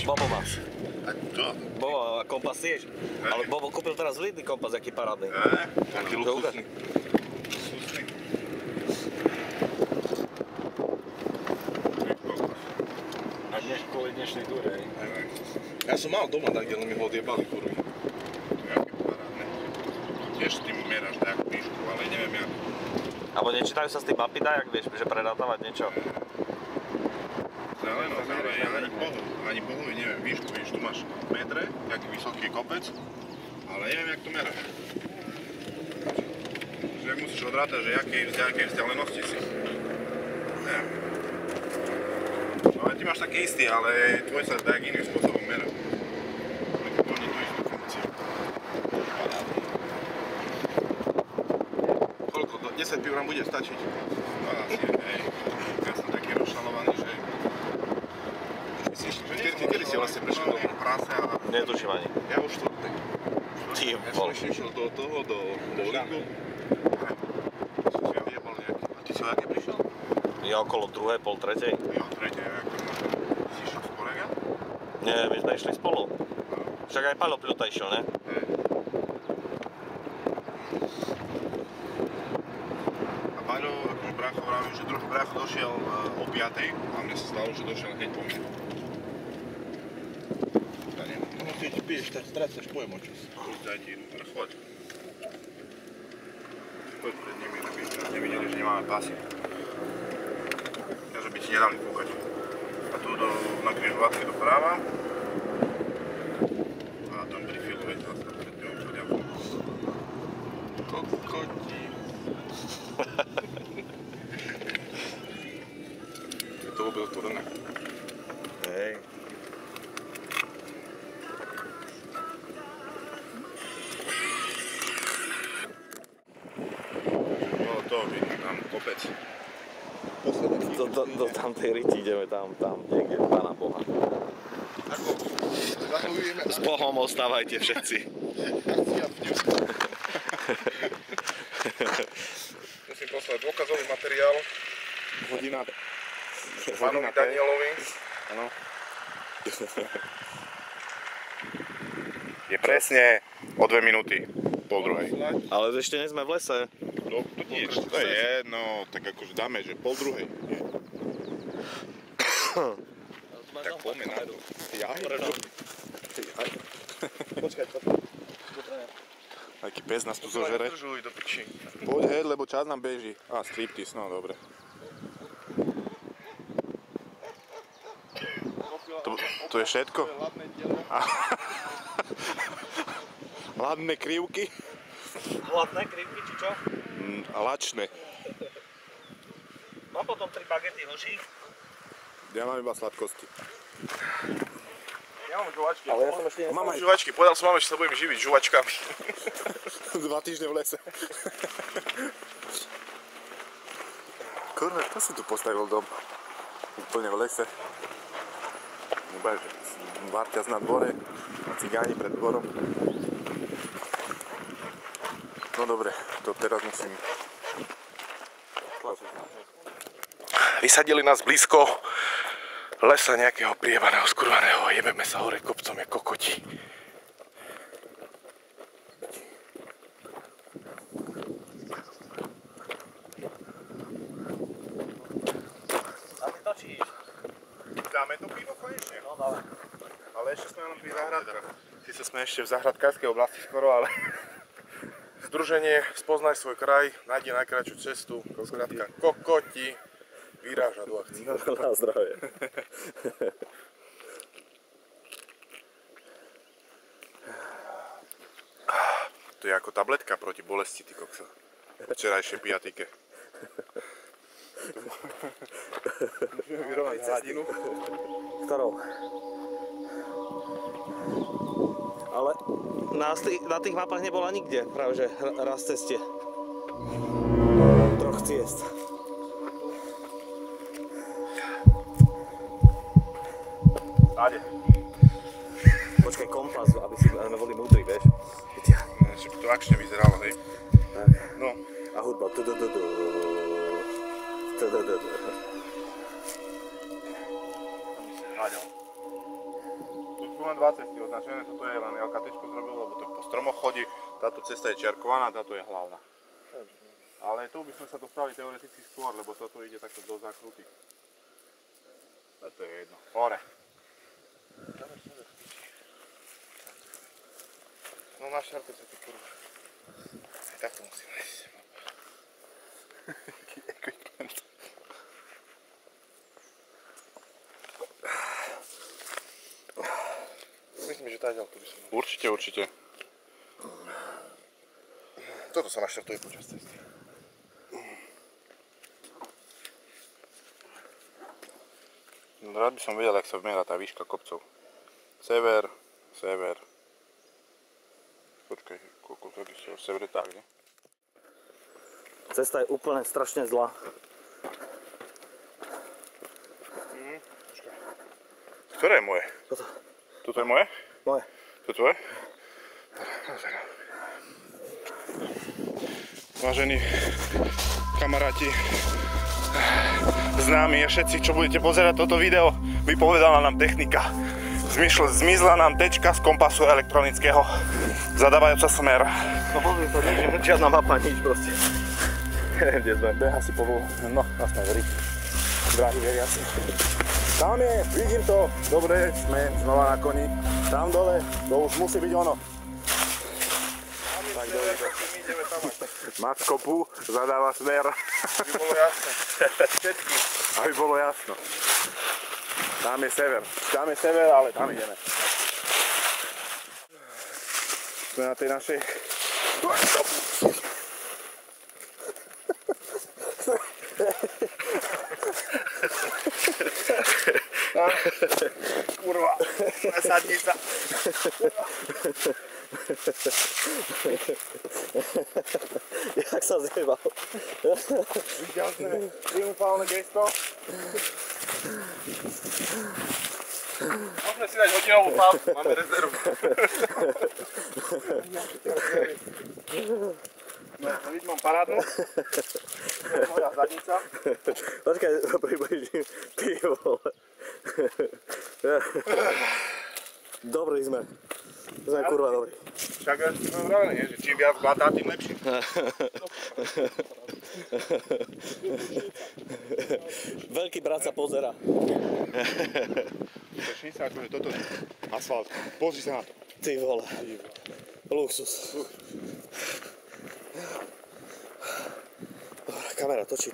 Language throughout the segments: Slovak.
Bobo má. A to? Bobo, a kompas tiež. Ale Bobo kúpil teraz Lidl kompas, aký parádny. Taký luxusný. A kvôli dnešnej túre, hej? Ja som mal doma tak, ale mi ho odjebali kurvy. To je aké parádne. Tiež s tým meráš nejakú výšku, ale neviem jak. Alebo nečítajú sa z tých mapy, jak vieš, že prerátavať niečo. Zelenosť, ale ani pohovi neviem výšku, víš, tu máš metre, taký vysoký kopec, ale neviem jak to meráš. Že musíš odrátať, že jakej vzdialenosti si. Neviem. No ale ty máš taký istý, ale tvoj sa tak iným spôsobom merá. To nie tú istú funkciu. Koľko? 10 piv nám bude stačiť? No asi, hej. Ja som taký rozšalovaný, že... Kedy si vlastne prešiel do práce a... Netuším ani. Ja už štvrtek. Ty Ja som ešte išiel do toho, do bowlingu. Som si vyjebal nejaký. A ty si o jaké prišiel? Ja okolo 2, pol 3. Jo, tretie, ako si išiel s kolega? Nie, my sme išli spolu. Však aj Paľo Pľuta išiel, ne? A Paľo, akože brácho vravím, že druhý brácho došiel o 5. a mne sa stalo, že došiel hneď po mne. No keď piješ, tak strácaš pojem o čas. Už daj ti jednu, choď. Choď pred nimi, aby nevideli, že nemáme pásy. Takže by ti nedali kúkať. A tu na križovatke doprava. A tam pri filu, veď nás tam pred tým obchodiakom. Kokoti. Je to vôbec otvorené. Hej. To vidím tam kopec. Do tamtej riti ideme tam niekde, Pána Boha. Ako? Zahľujeme. S Bohom ostávajte všetci. Musím poslať dôkazový materiál. Hodina pánovi Danielovi. Áno. Je presne o 2 minúty. Pol druhej. Ale ešte nie sme v lese. No, to nie, to je jedno, tak akože dáme, že pol druhej. Tak poďme na to. Počkaj. Aký pes nás tu zožere. Poď hej, lebo čas nám beží. Á, striptease, no dobre. To je všetko? Ladné krivky? Ladné krivky, či čo? Lačné. Mám potom 3 bagety hoší. Ja mám iba sladkosti. Ja mám žuvačky. Ale ja som ešte Mám aj žuvačky, povedal som máme, že sa budem živiť žuvačkami. 2 týždne v lese. Kurva, kto si tu postavil dom? Úplne v lese. Varťaz na dvore a cigáni pred dvorom. No dobre, to teraz musím... Vysadili nás blízko lesa nejakého prievaného, skurvaného a jebeme sa hore kopcom ako kokoti. A ty točíš? Dáme to pivo konečne? No dáme. Ale ešte sme len pri záhradkách. Sice sme ešte v záhradkárskej oblasti skoro, ale... Združenie Spoznaj svoj kraj, nájdi najkračšiu cestu, skrátka kokoti, vyráža do akcie. Na zdravie. To je ako tabletka proti bolesti, ty kokso. Včerajšie pijatike. Musíme vyrovnať hladinu. Ktorou? ale na tých mapách nebola nikde, práve že raz ceste. Troch ciest. Áde. Počkaj, kompas, aby sme boli múdri, vieš. Že by to akčne vyzeralo, hej. Tak. No. A hudba. Áďal. Tu sú len dva cesty označené, toto je len LKT-čko zrobil, lebo to po stromoch chodí. Táto cesta je čiarkovaná, táto je hlavná. Ale tu by sme sa dostali teoreticky skôr, lebo toto ide takto do zákruty. A to je jedno. Hore. No na šarte sa tu kurva. Aj takto musíme ísť. Equipment. Myslím, že tá ďalku by som... Určite. Toto sa naštartuje počas cesty. Rád by som vedel, jak sa vmerá tá výška kopcov. Sever. Počkaj, koľko takisto severe tak, ne? Cesta je úplne strašne zlá. Ktoré je moje? Toto. Toto je moje? Moje. To je tvoje? Vážení kamaráti, známi a všetci, čo budete pozerať toto video, vypovedala nám technika. Zmizla nám tečka z kompasu elektronického. Zadávajúca smer. No pozri to, žiadna mapa, nič proste. Neviem, kde sme. Beha si povol. No, nás sme verí. Drahí veriaci. Tam je, vidím to. Dobre, sme znova na koni. Tam dole, to už musí byť ono. Tak dole. Mať kopu, zadáva smer. Aby bolo jasno. Všetky. Aby bolo jasno. Tam je sever, ale tam ideme. Sme na tej našej... Kurva, sadni sa. Jak sa zjebal. Víťazné, triumfálne gesto. Môžeme si dať hodinovú pauzu, máme rezervu. No, vidíš, mám parádnu. Moja zadnica. Počkaj, približím. Ty vole. Dobrý sme. Sme kurva dobrí. Však sme vravili, nie? Že čím viac blatá, tým lepšie. Veľký brat sa pozerá. Počni sa, akože toto je asfalt. Pozri sa na to. Ty vole. Luxus. Kamera točí.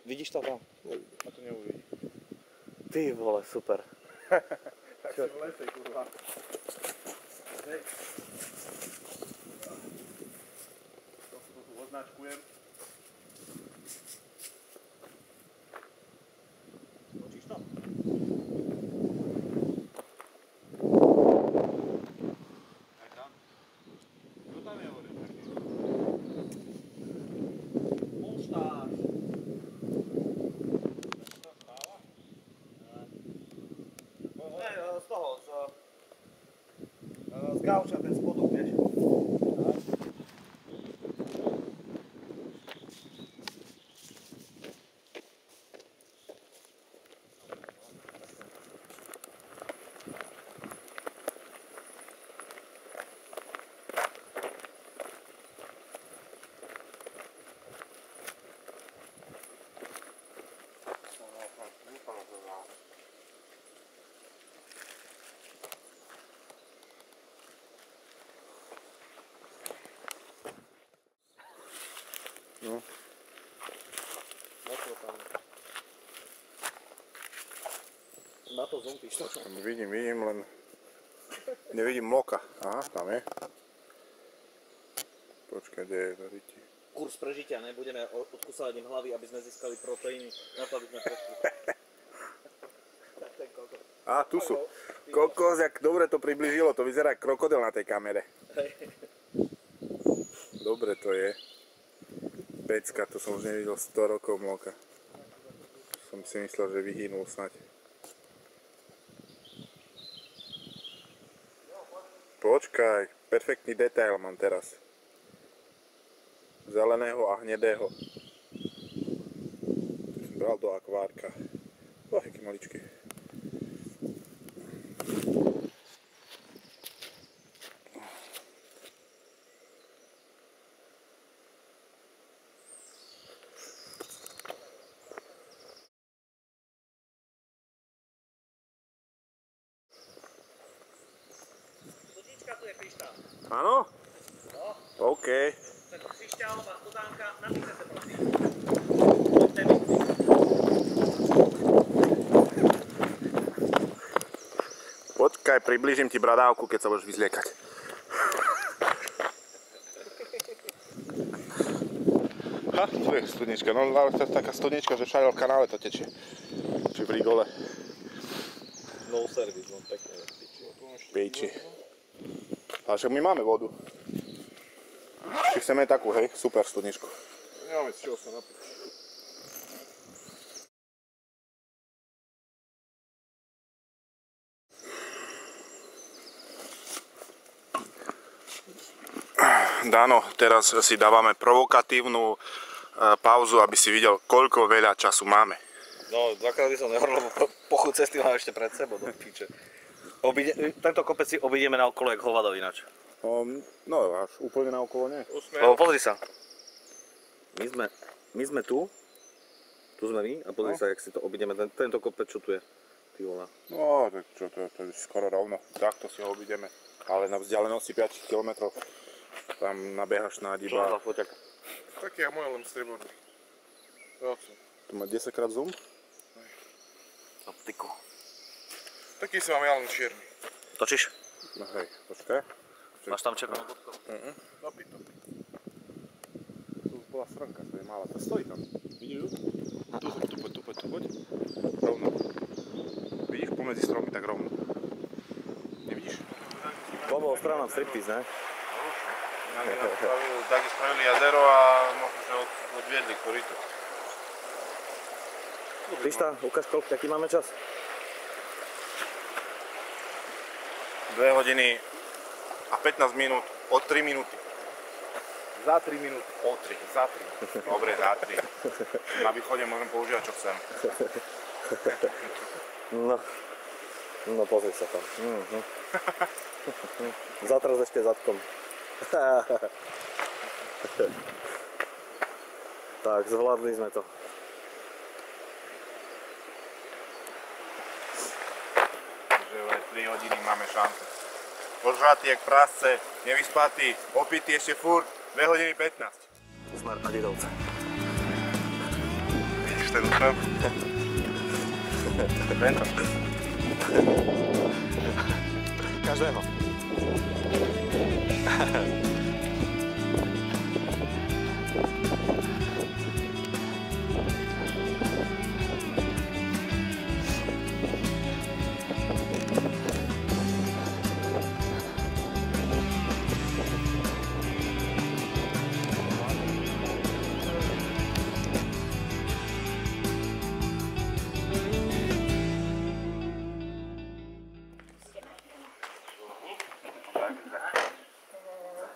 Vidíš to tam? A to neuvidí. Ty vole, super. Tak si v lese, kurva. Hej. To tu označkujem. Točíš to? Aj tam? Kto tam je hovoril? Polštář. Z toho, z gauča ten spodok, vieš. No. Na to zumpíš to. Vidím, len nevidím moka. Aha, tam je. Počkaj, kde je variti? Kurz prežitia, ne? Budeme odkusávať im hlavy, aby sme získali proteíny na to, aby sme prešli. Á, tu sú. Kokos, jak dobre to priblížilo, to vyzerá ako krokodil na tej kamere. Dobre to je. Pecka, to som už nevidel 100 rokov mloka. Som si myslel, že vyhynul snať. Počkaj, perfektný detail mám teraz. Zeleného a hnedého. To som bral do akvárka. Aký maličký. Tu je kryštál. Áno? No. OK. Kryštálová studánka, napíšte sa prosím. Počkaj, priblížim ti bradávku, keď sa budeš vyzliekať. Ha, tu je studnička, no ale to je taká studnička, že všade v kanále to tečie. Či v rigole. No service, no pekne. Píči. Ale však my máme vodu. Či chceme takú, hej, super studničku. Nemáme z čoho sa napiť. Dano, teraz si dávame provokatívnu pauzu, aby si videl, koľko veľa času máme. No, dvakrát by som nehovoril, lebo pochod cesty mám ešte pred sebou, do píče. Tento kopec si obídeme na okolo jak hovado ináč. No, až úplne na okolo nie. Lebo pozri sa. My sme tu. Tu sme my a pozri sa, jak si to obídeme. Tento kopec, čo tu je. Ty volá. No, tak čo, to je skoro rovno. Takto si ho obídeme. Ale na vzdialenosti 5 km tam nabiehaš snáď iba... Čo za foťak? Taký jak môj, len strieborný. Tu má 10 krát zoom. Optiku. Taký si mám ja len čierny. Točíš? No hej, počkaj. Máš tam červenú bodku? Napí to. Tu bola stránka, to je malá. To stojí tam. Vidíš ju? Tu poď. Rovno. Vidíš, pomedzi stromy tak rovno. Nevidíš? Bobo, strana striptease, ne? Tak spravili jazero a možno, že odviedli koryto. Krista, ukáž koľko, aký máme čas? 2 hodiny a 15 minút o 3 minúty. Za 3 minúty. O 3. Za 3. Dobre, za 3. Na východe môžem používať, čo chcem. No pozri sa tam. Zatraz ešte zadkom. Tak, zvládli sme to. Takže 3 hodiny máme šancu. Požratý jak prasce, nevyspatý, opitý ešte furt, 2 hodiny 15. Smer Adidovce. Vidíš ten úsmev? Tento. Každého.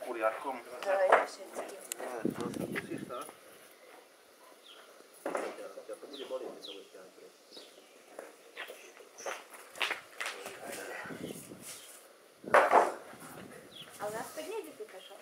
Kuliarkom. A u nás tak nejde tu kaša.